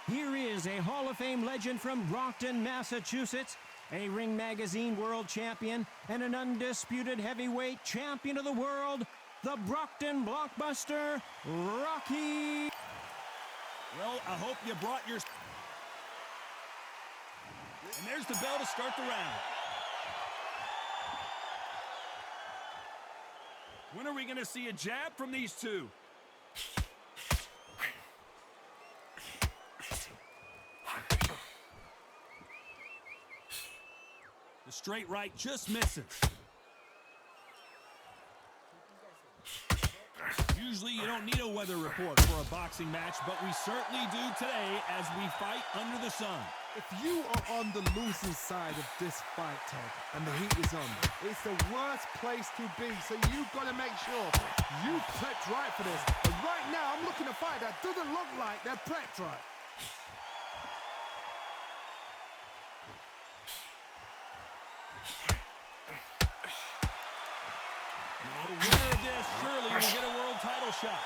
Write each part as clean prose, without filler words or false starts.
Here is a Hall of Fame legend from Brockton, Massachusetts, a Ring Magazine world champion, and an undisputed heavyweight champion of the world, the Brockton Blockbuster, Rocky. Well, I hope you brought your... And there's the bell to start the round. When are we going to see a jab from these two? The straight right just misses. Usually you don't need a weather report for a boxing match, but we certainly do today as we fight under the sun. If you are on the losing side of this fight, Ted, and the heat is on, it's the worst place to be, so you've got to make sure you prepped right for this. And right now, I'm looking at a fight that doesn't look like they're prepped right. The winner of this surely will get a world title shot.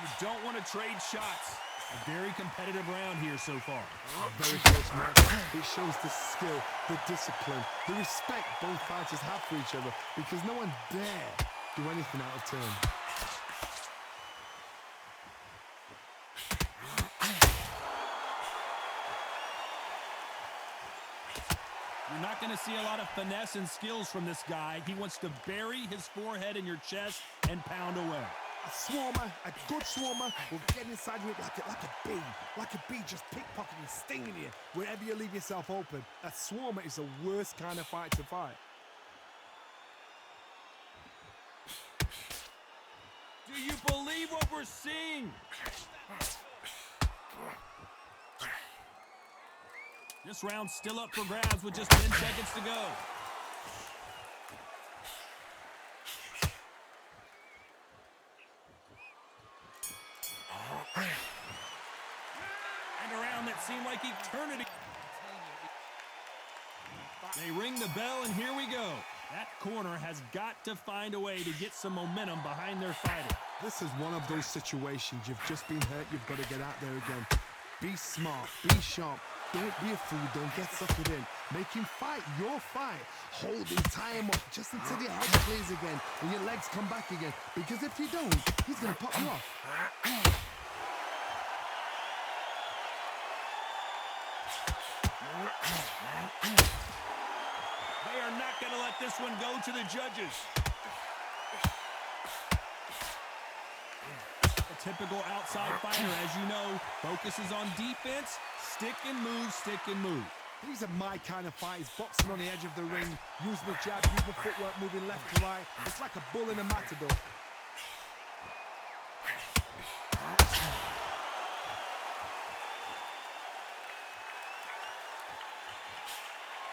You don't want to trade shots. A very competitive round here so far. Very close match. It shows the skill, the discipline, the respect both fighters have for each other, because no one dare do anything out of turn. You're not going to see a lot of finesse and skills from this guy. He wants to bury his forehead in your chest and pound away. A swarmer, a good swarmer, will get inside you like a bee just pickpocketing, stinging you wherever you leave yourself open. A swarmer is the worst kind of fight to fight. Do you believe what we're seeing? This round's still up for grabs with just 10 seconds to go. And a round that seemed like eternity. They ring the bell, and here we go. That corner has got to find a way to get some momentum behind their fighter. This is one of those situations. You've just been hurt. You've got to get out there again. Be smart. Be sharp. Don't be a fool. Don't get suckered in. Make him fight your fight. Hold him, tie him up just until your head clears again and your legs come back again. Because if you don't, he's going to pop you off. They are not going to let this one go to the judges. A typical outside fighter, as you know, focuses on defense, stick and move, stick and move. These are my kind of fights, boxing on the edge of the ring, using the jab, using the footwork, moving left to right. It's like a bull in a matador.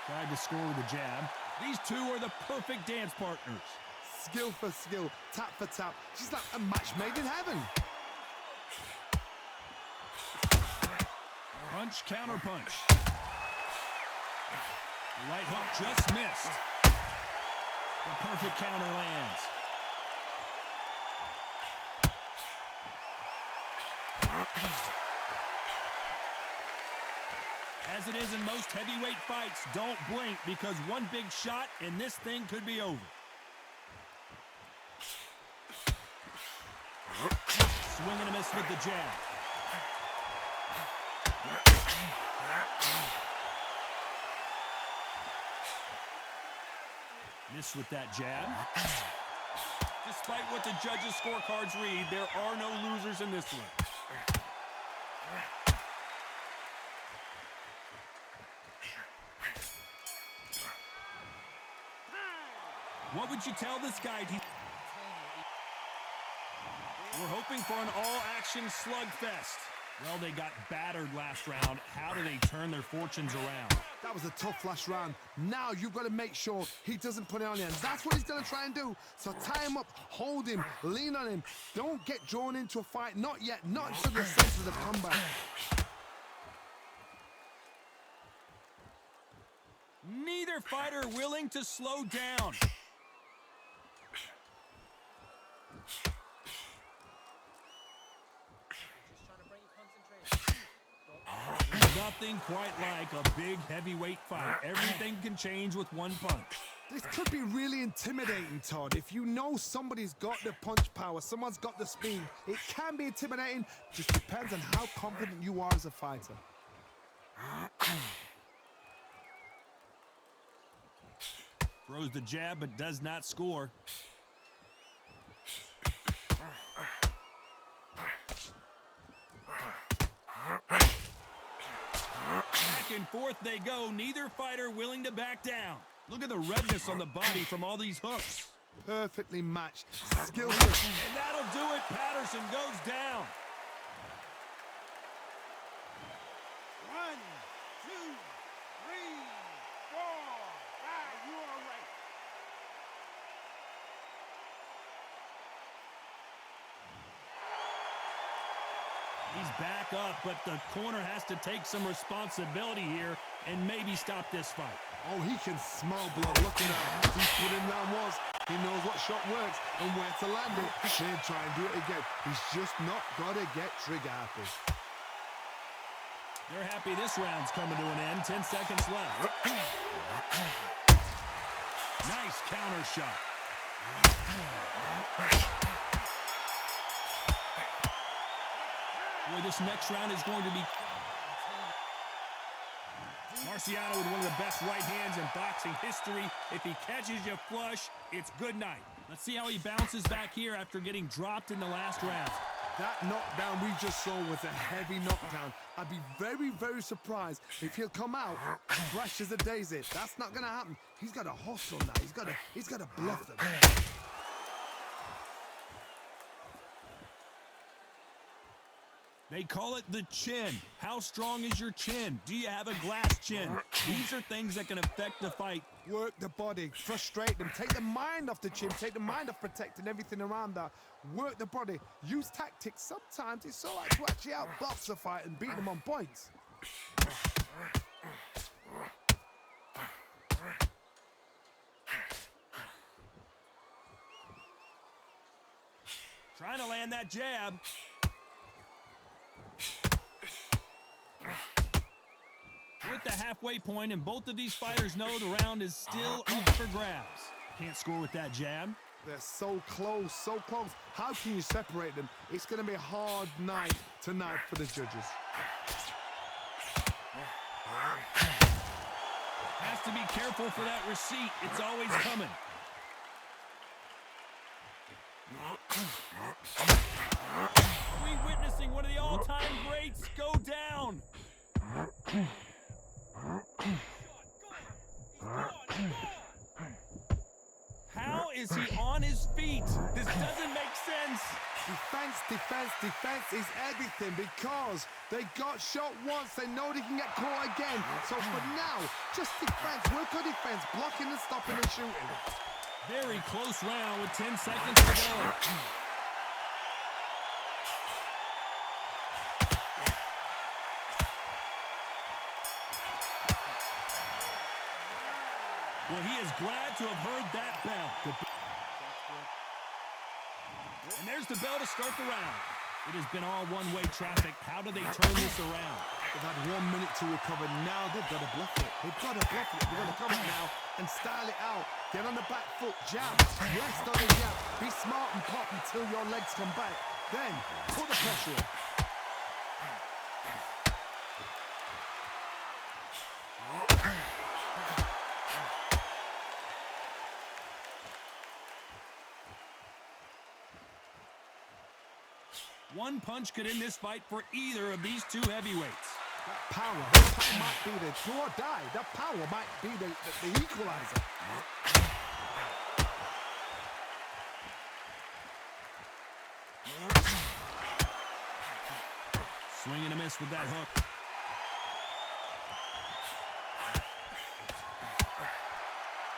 Tried to score with a jab. These two are the perfect dance partners. Skill for skill, tap for tap. She's like a match made in heaven. Punch, counter punch. The right hook just missed. The perfect counter lands. As it is in most heavyweight fights, don't blink, because one big shot and this thing could be over. Swing and a miss with the jab. Miss with that jab. Despite what the judges' scorecards read, there are no losers in this one. What would you tell this guy? We're hoping for an all-action slugfest. Well, they got battered last round. How do they turn their fortunes around? That was a tough last round. Now you've got to make sure he doesn't put it on you. And that's what he's going to try and do. So tie him up, hold him, lean on him. Don't get drawn into a fight. Not yet. Not until the sense of the comeback. Neither fighter willing to slow down. Nothing quite like a big heavyweight fight. Everything can change with one punch. This could be really intimidating, Todd. If you know somebody's got the punch power, someone's got the speed, it can be intimidating. Just depends on how confident you are as a fighter. Throws the jab, but does not score. Back and forth they go. Neither fighter willing to back down. Look at the redness on the body from all these hooks. Perfectly matched. Skillful. And that'll do it. Patterson goes down. 1, 2, 3, 4, 5. You all right? He's back up, but the corner has to take some responsibility here and maybe stop this fight. Oh, he can smell blood. Look at him. He's put in round ones. He knows what shot works and where to land it. Then try and do it again. He's just not got to get trigger happy. They're happy this round's coming to an end. 10 seconds left. Nice counter shot. Boy, this next round is going to be... Marciano with one of the best right hands in boxing history. If he catches you flush, it's good night. Let's see how he bounces back here after getting dropped in the last round. That knockdown we just saw was a heavy knockdown. I'd be very, very surprised if he'll come out fresh as a daisy. That's not gonna happen. He's got to hustle now. He's got to bluff them. They call it the chin. How strong is your chin? Do you have a glass chin? These are things that can affect the fight. Work the body, frustrate them, take the mind off the chin, take the mind off protecting everything around that. Work the body, use tactics. Sometimes it's all right to actually outbox a fight and beat them on points. Trying to land that jab. We're at the halfway point, and both of these fighters know the round is still up for grabs. Can't score with that jab. They're so close, so close. How can you separate them? It's going to be a hard night tonight for the judges. Has to be careful for that receipt. It's always coming. Are we witnessing one of the all-time greats go down? How is he on his feet? This doesn't make sense. Defense, defense, defense is everything because they got shot once. They know they can get caught again. So for now, just defense. Work on defense, blocking and stopping and shooting. Very close round with 10 seconds to go. Well, he is glad to have heard that bell. And there's the bell to start the round. It has been all one-way traffic. How do they turn this around? They've had 1 minute to recover. Now they've got to bluff it. They've got to bluff it. They've got to come out now and style it out. Get on the back foot, jab, rest on the jab. Be smart and pop until your legs come back. Then put the pressure on. One punch could end this fight for either of these two heavyweights. That power might be the do or die. That power might be the equalizer. Swing and a miss with that hook.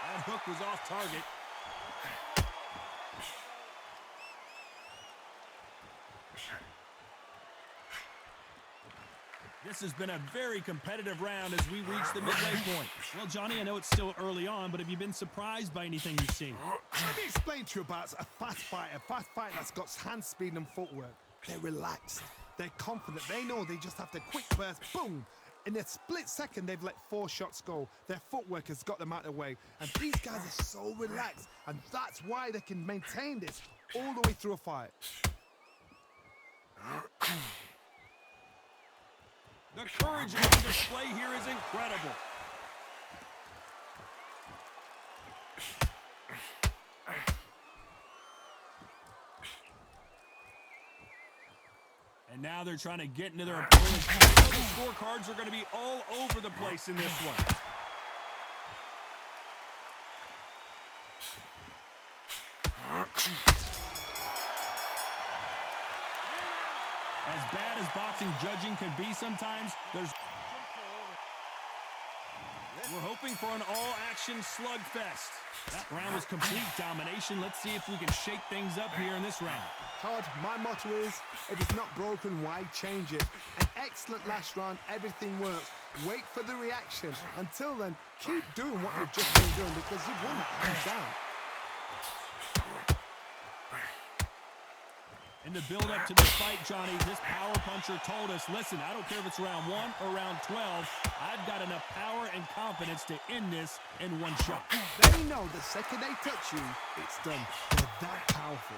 That hook was off target. This has been a very competitive round as we reach the midway point. Well, Johnny, I know it's still early on, but have you been surprised by anything you've seen? Let me explain to you about a fast fighter that's got hand speed and footwork. They're relaxed. They're confident. They know they just have to quick burst, boom, In a split second, they've let 4 shots go. Their footwork has got them out of the way. And these guys are so relaxed. And that's why they can maintain this all the way through a fight. The courage on display here is incredible. And now they're trying to get into their opponent's head. The scorecards are going to be all over the place in this one. As bad as boxing judging can be sometimes, we're hoping for an all-action slugfest. That round was complete domination. Let's see if we can shake things up here in this round. Todd, my motto is, if it's not broken, why change it? An excellent last round, everything works. Wait for the reaction. Until then, keep doing what you've just been doing because you've won it hands down. In the build-up to this fight, Johnny, this power puncher told us, listen, I don't care if it's round 1 or round 12, I've got enough power and confidence to end this in one shot. They know the second they touch you, it's done. They're that powerful.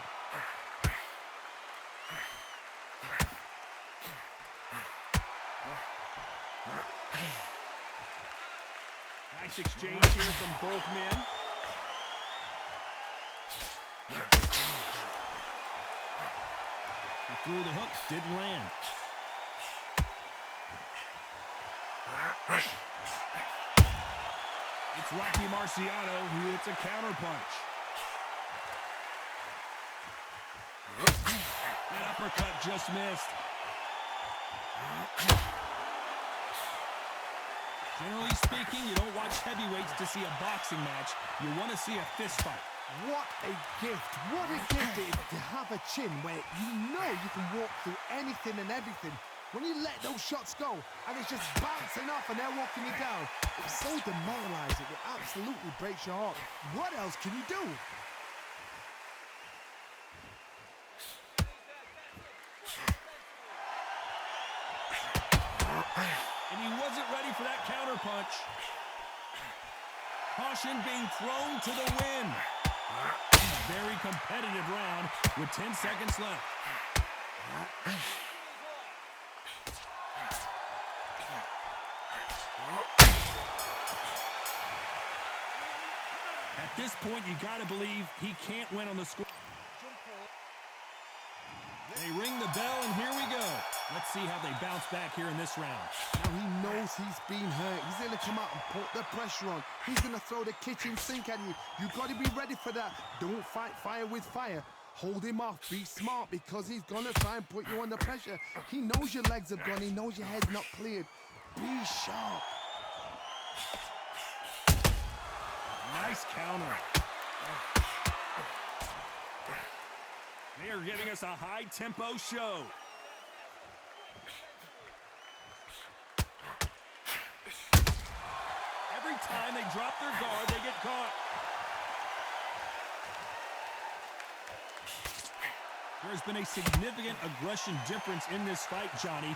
Nice exchange here from both men. He threw the hook, didn't land. It's Rocky Marciano who hits a counterpunch. That uppercut just missed. Generally speaking, you don't watch heavyweights to see a boxing match. You want to see a fist fight. What a gift. What a gift it is to have a chin where you know you can walk through anything and everything. When you let those shots go and it's just bouncing off and they're walking you down, it's so demoralizing. It absolutely breaks your heart. What else can you do? And he wasn't ready for that counterpunch. Caution being thrown to the wind. Very competitive round with 10 seconds left. At this point, you got to believe he can't win on the score. They ring the bell, and here we go. Let's see how they bounce back here in this round. Now he knows he's been hurt. He's going to come out and put the pressure on. He's going to throw the kitchen sink at you. You've got to be ready for that. Don't fight fire with fire. Hold him off. Be smart because he's going to try and put you under pressure. He knows your legs are gone. He knows your head's not cleared. Be sharp. Nice counter. They are giving us a high-tempo show. Every time they drop their guard, they get caught. There's been a significant aggression difference in this fight, Johnny.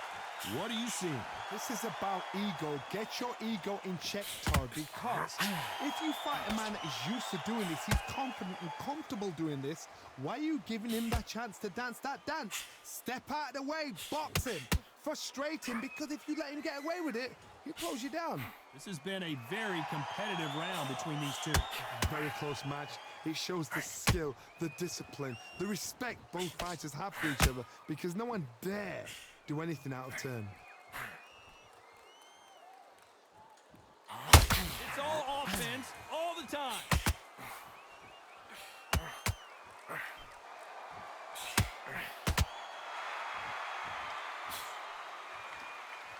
What do you see? This is about ego. Get your ego in check, Todd, because if you fight a man that is used to doing this, he's confident and comfortable doing this, why are you giving him that chance to dance that dance? Step out of the way, box him, frustrate him, because if you let him get away with it, he'll close you down. This has been a very competitive round between these two. Very close match. It shows the skill, the discipline, the respect both fighters have for each other, because no one dare do anything out of turn. It's all offense all the time.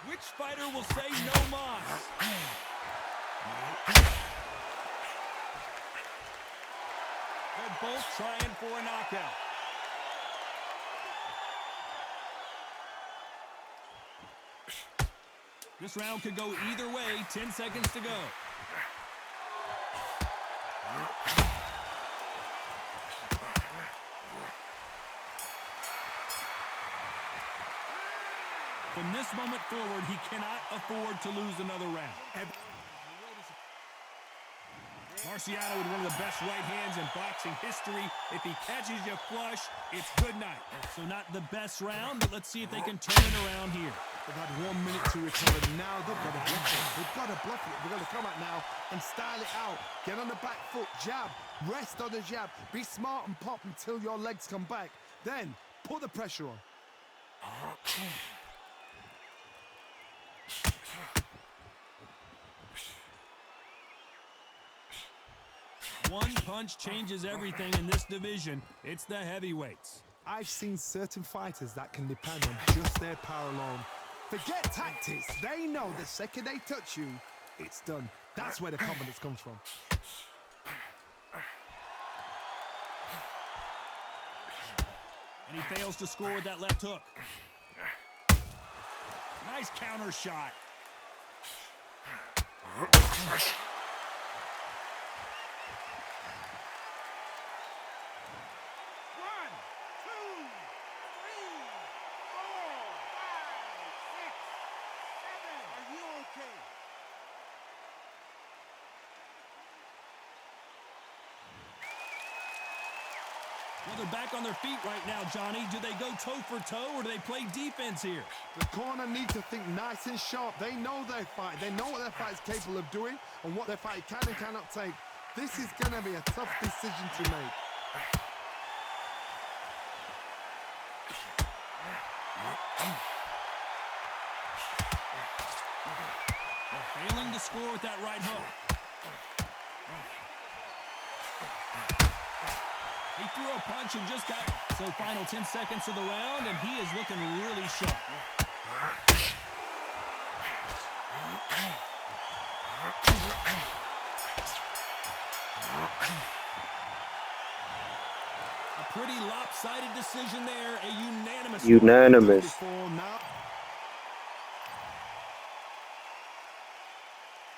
Which fighter will say no mas? They're both trying for a knockout. This round could go either way. 10 seconds to go. From this moment forward, he cannot afford to lose another round. Marciano with one of the best right hands in boxing history. If he catches you flush, it's good night. So not the best round, but let's see if they can turn it around here. They've had 1 minute to recover. Now they've got to bluff it. They've got to bluff it. They've got to come out now and style it out. Get on the back foot, jab, rest on the jab. Be smart and pop until your legs come back. Then put the pressure on. One punch changes everything in this division. It's the heavyweights. I've seen certain fighters that can depend on just their power alone. Forget tactics. They know the second they touch you, it's done. That's where the confidence comes from. And he fails to score with that left hook. Nice counter shot. Well, they're back on their feet right now, Johnny. Do they go toe for toe or do they play defense here? The corner needs to think nice and sharp. They know their fight. They know what their fight is capable of doing and what their fight can and cannot take. This is going to be a tough decision to make. Failing to score with that right hook. He threw a punch and just got it. So final 10 seconds of the round, and he is looking really sharp. A pretty lopsided decision there, a unanimous. Unanimous. Now